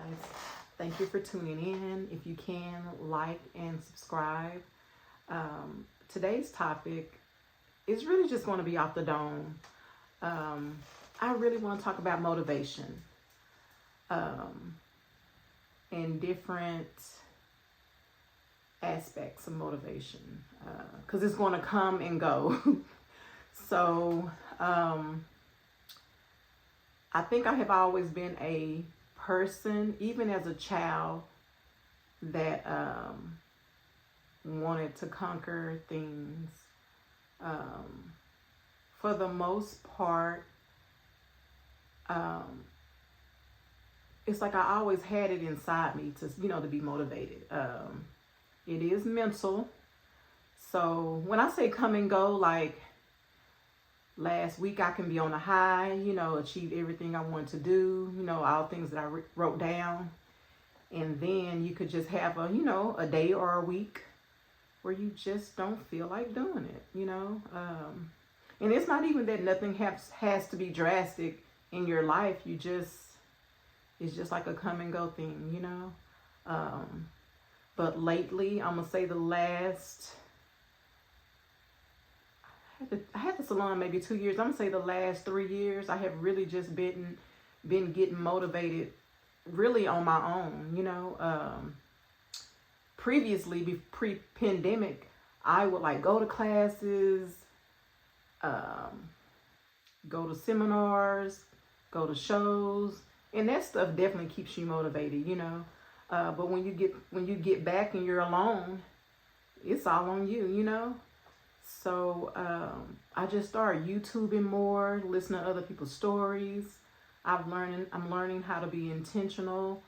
guys. Thank you for tuning in. If you can, like and subscribe. Today's topic is really just going to be off the dome. I really want to talk about motivation and different aspects of motivation because it's going to come and go. So I think I have always been a person, even as a child, that wanted to conquer things. For the most part, it's like I always had it inside me to be motivated. It is mental. So when I say come and go, like last week I can be on a high, achieve everything I want to do, all things that I wrote down. And then you could just have a day or a week where you just don't feel like doing it, And it's not even that nothing has to be drastic in your life. It's just like a come and go thing, But lately, I'm going to say I had the salon maybe 2 years. I'm going to say the last 3 years, I have really just been getting motivated really on my own, Previously, pre-pandemic, I would like go to classes, go to seminars, go to shows, and that stuff definitely keeps you motivated, But when you get back and you're alone, it's all on you, So I just started YouTubing more, listening to other people's stories. I'm learning how to be intentional,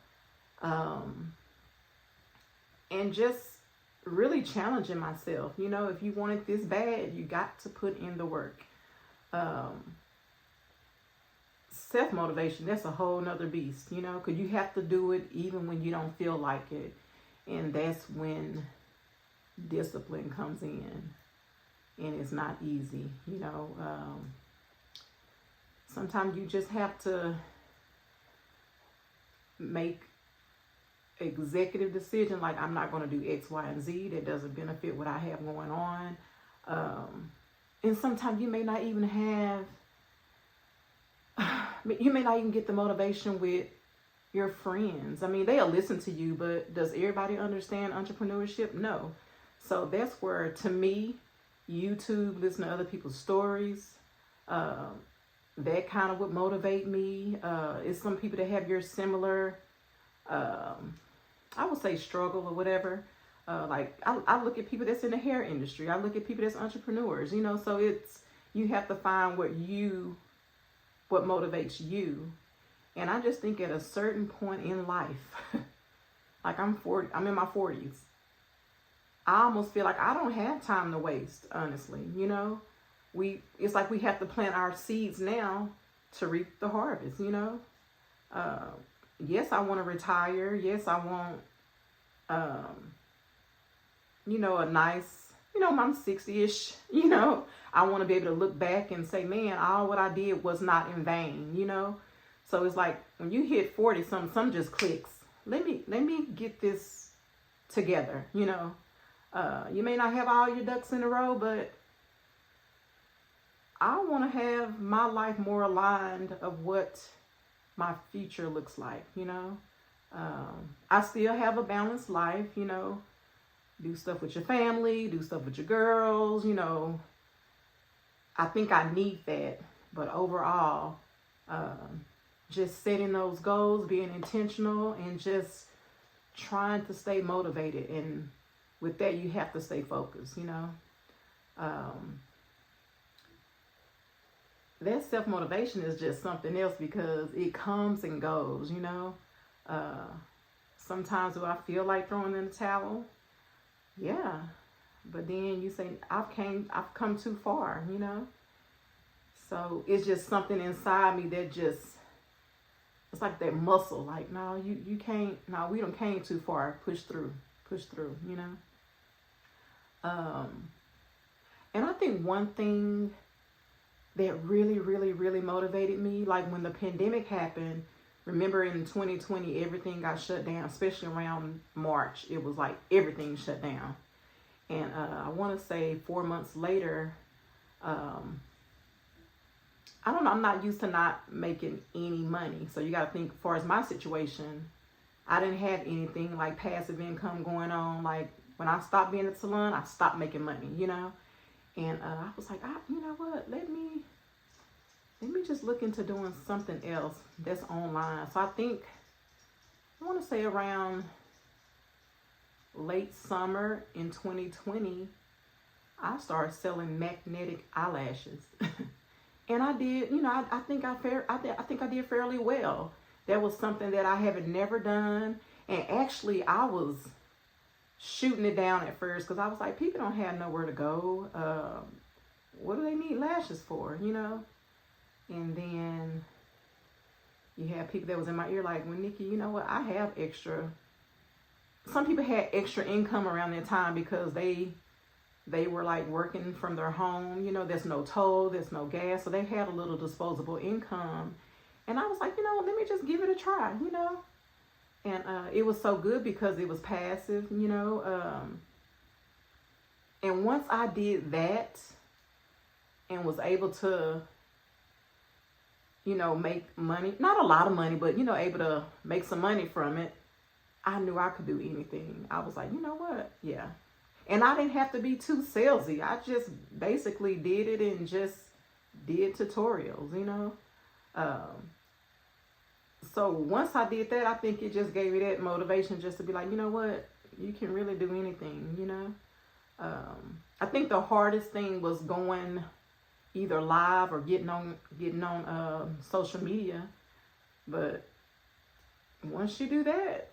and just really challenging myself. If you want it this bad, you got to put in the work. Self-motivation, that's a whole nother beast, because you have to do it even when you don't feel like it. And that's when discipline comes in. And it's not easy, Sometimes you just have to make executive decision, like I'm not going to do X, Y, and Z. That doesn't benefit what I have going on. And sometimes you may not even get the motivation with your friends. I mean, they'll listen to you, but does everybody understand entrepreneurship? No. So that's where, to me, YouTube, listen to other people's stories, that kind of would motivate me. It's some people that have your similar, I would say, struggle or whatever. Like I look at people that's in the hair industry. I look at people that's entrepreneurs, so you have to find what motivates you. And I just think at a certain point in life, like I'm in my 40s. I almost feel like I don't have time to waste, honestly. It's like we have to plant our seeds now to reap the harvest, Yes, I want to retire. Yes, I want, a nice, I'm 60-ish, I want to be able to look back and say, man, all what I did was not in vain, So it's like when you hit 40, some just clicks. Let me get this together, You may not have all your ducks in a row, but I want to have my life more aligned of what my future looks like, I still have a balanced life, do stuff with your family, do stuff with your girls, I think I need that. But overall, just setting those goals, being intentional, and just trying to stay motivated. And with that, you have to stay focused, That self-motivation is just something else because it comes and goes, Sometimes do I feel like throwing in the towel? Yeah. But then you say, I've come too far, So it's just something inside me that it's like that muscle. Like, no, you can't, no, we don't came too far. Push through, And I think one thing that really, really, really motivated me, like when the pandemic happened, Remember in 2020, everything got shut down, especially around March. It was like everything shut down. And I want to say 4 months later, I don't know, I'm not used to not making any money. So you got to think, as far as my situation, I didn't have anything like passive income going on. Like when I stopped being at the salon, I stopped making money, you know. And I was like, you know what, let me just look into doing something else that's online. So I think, I want to say around late summer in 2020, I started selling magnetic eyelashes. And I did, you know, I think I did fairly well. That was something that I had never done. And actually, I was shooting it down at first because I was like, people don't have nowhere to go. What do they need lashes for, you know? And then you have people that was in my ear like, well, Nikki, you know what? I have extra. Some people had extra income around that time because they were like working from their home. You know, there's no toll, there's no gas. So they had a little disposable income. And I was like, you know, let me just give it a try, you know. And it was so good because it was passive, you know. And once I did that and was able to, you know, make money, not a lot of money, but, you know, able to make some money from it, I knew I could do anything. I was like, you know what? Yeah. And I didn't have to be too salesy. I just basically did it and just did tutorials, you know. So once I did that, I think it just gave me that motivation just to be like, you know what? You can really do anything, you know. I think the hardest thing was going either live or getting on social media. But once you do that,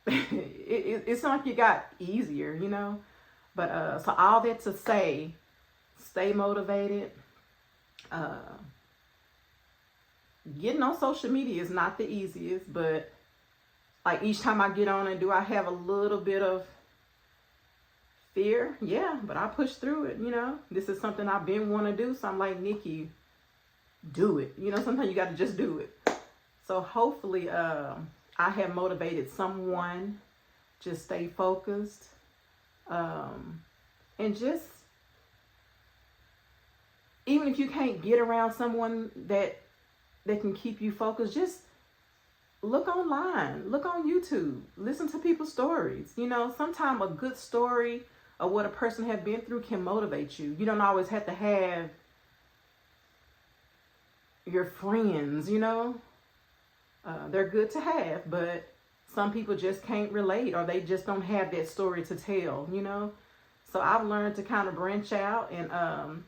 it's not like you got easier, you know. But so all that to say, stay motivated. Getting on social media is not the easiest, but like each time I get on it, do I have a little bit of fear? Yeah, but I push through it, you know. This is something I've been wanting to do, so I'm like, Nikki, do it. You know, sometimes you got to just do it. So hopefully I have motivated someone. Just stay focused. And just, even if you can't get around someone that can keep you focused, just look online, look on YouTube, listen to people's stories. You know, sometimes a good story of what a person have been through can motivate you. You don't always have to have your friends, you know. They're good to have, but some people just can't relate, or they just don't have that story to tell, you know. So I've learned to kind of branch out, and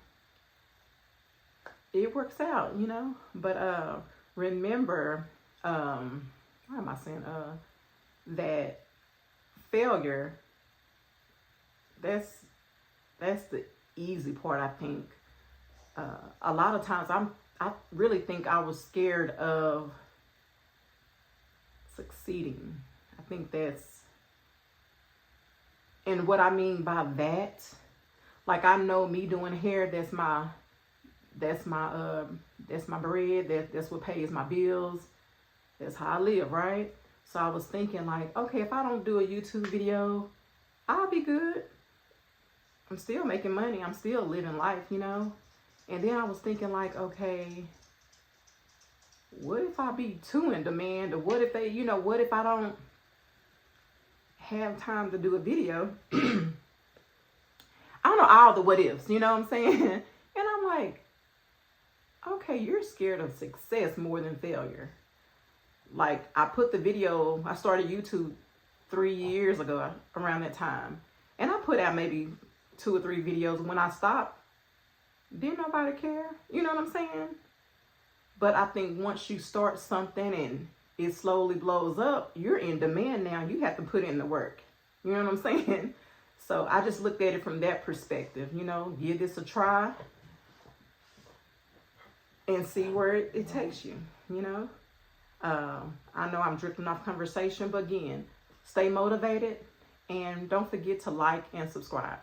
it works out, you know. But remember, why am I saying that failure, that's the easy part, I think. A lot of times I really think I was scared of succeeding. I think that's, and what I mean by that, like, I know me doing hair, that's my bread, that's what pays my bills, that's how I live, right? So I was thinking like, okay, if I don't do a YouTube video, I'll be good. I'm still making money, I'm still living life, you know. And then I was thinking like, okay, what if I be too in demand, or what if they, you know, what if I don't have time to do a video? I don't know, all the what ifs, you know what I'm saying? And I'm like, okay, you're scared of success more than failure. Like, I put the video, I started YouTube 3 years ago around that time, and I put out maybe 2 or 3 videos. When I stopped, didn't nobody care, you know what I'm saying? But I think once you start something and it slowly blows up, you're in demand now. You have to put in the work. You know what I'm saying? So I just looked at it from that perspective, you know, give this a try and see where it takes you, you know. I know I'm drifting off conversation, but again, stay motivated and don't forget to like and subscribe.